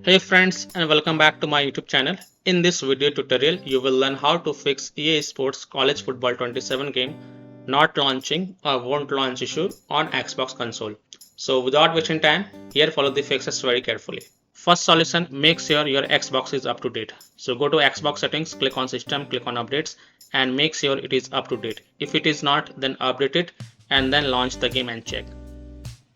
Hey friends, and welcome back to my YouTube channel. In this video tutorial, you will learn how to fix EA Sports College Football 27 game not launching or won't launch issue on Xbox console. So without wasting time, here follow the fixes very carefully. First solution, make sure your Xbox is up to date. So go to Xbox settings, click on system, click on updates and make sure it is up to date. If it is not, then update it and then launch the game and check.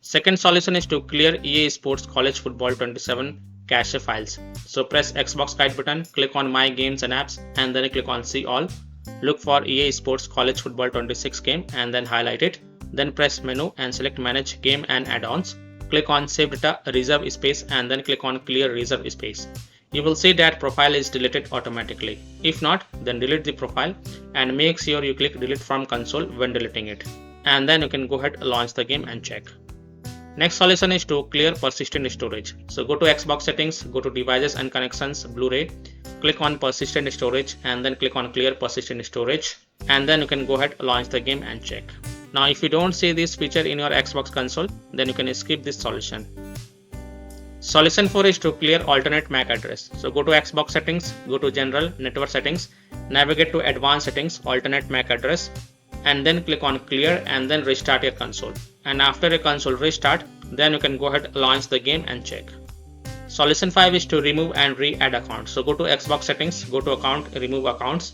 Second solution is to clear EA Sports College Football 27 cache files. So press Xbox Guide button, click on My Games and Apps and then click on See All. Look for EA Sports College Football 26 game and then highlight it. Then press Menu and select Manage Game and Add-ons. Click on Save Data, Reserve Space and then click on Clear Reserve Space. You will see that profile is deleted automatically. If not, then delete the profile and make sure you click Delete from console when deleting it. And then you can go ahead, launch the game and check. Next solution is to clear persistent storage. So go to Xbox settings, go to devices and connections, Blu-ray, click on persistent storage and then click on clear persistent storage and then you can go ahead, launch the game and check. Now if you don't see this feature in your Xbox console, then you can skip this solution. Solution 4 is to clear alternate MAC address. So go to Xbox settings, go to general, network settings, navigate to advanced settings, alternate MAC address and then click on clear and then restart your console. And after a console restart, then you can go ahead, launch the game and check. Solution 5 is to remove and re-add account. So go to Xbox settings, go to account, remove accounts,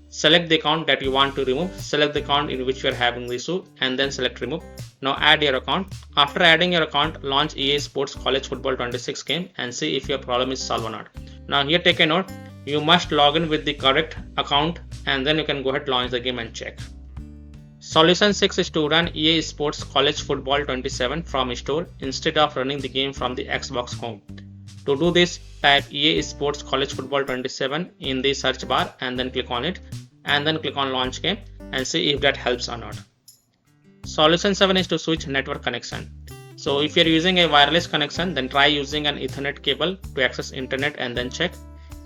select the account that you want to remove, select the account in which you are having the issue and then select remove. Now add your account. After adding your account, launch EA Sports College Football 26 game and see if your problem is solved or not. Now here take a note, you must log in with the correct account and then you can go ahead, launch the game and check. Solution 6 is to run EA Sports College Football 27 from store instead of running the game from the Xbox home. To do this, type EA Sports College Football 27 in the search bar and then click on it and then click on launch game and see if that helps or not. Solution 7 is to switch network connection. So if you are using a wireless connection, then try using an Ethernet cable to access internet and then check.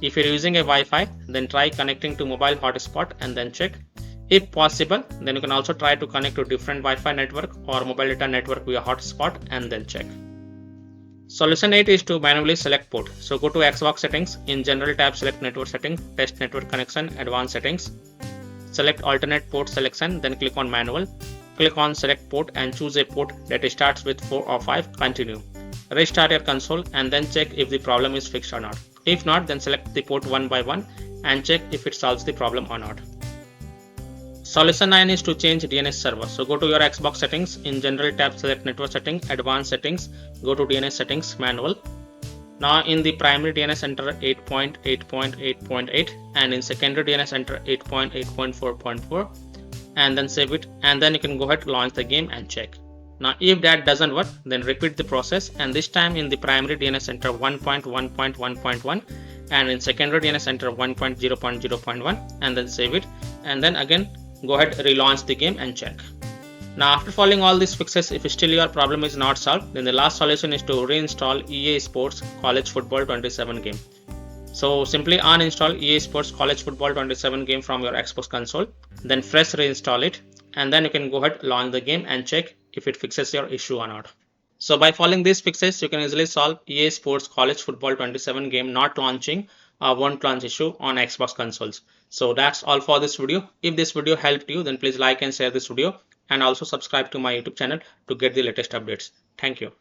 If you are using a Wi-Fi, then try connecting to mobile hotspot and then check. If possible, then you can also try to connect to different Wi-Fi network or mobile data network via hotspot and then check. Solution 8 is to manually select port. So go to Xbox settings, in general tab select network settings, test network connection, advanced settings, select alternate port selection, then click on manual, click on select port and choose a port that starts with 4 or 5, continue. Restart your console and then check if the problem is fixed or not. If not, then select the port one by one and check if it solves the problem or not. Solution 9 is to change DNS server. So go to your Xbox settings, in general tab select network settings, advanced settings, go to DNS settings, manual. Now in the primary DNS enter 8.8.8.8 and in secondary DNS enter 8.8.4.4 and then save it and then you can go ahead, launch the game and check. Now if that doesn't work, then repeat the process and this time in the primary DNS enter 1.1.1.1 and in secondary DNS enter 1.0.0.1 and then save it and then again go ahead, relaunch the game and check. Now after following all these fixes, if still your problem is not solved, then the last solution is to reinstall EA Sports College Football 27 game. So simply uninstall EA Sports College Football 27 game from your Xbox console, then fresh reinstall it and then you can go ahead, launch the game and check if it fixes your issue or not. So by following these fixes, you can easily solve EA Sports College Football 27 game not launching or won't launch issue on Xbox consoles. So that's all for this video. If this video helped you, then please like and share this video and also subscribe to my YouTube channel to get the latest updates. Thank you.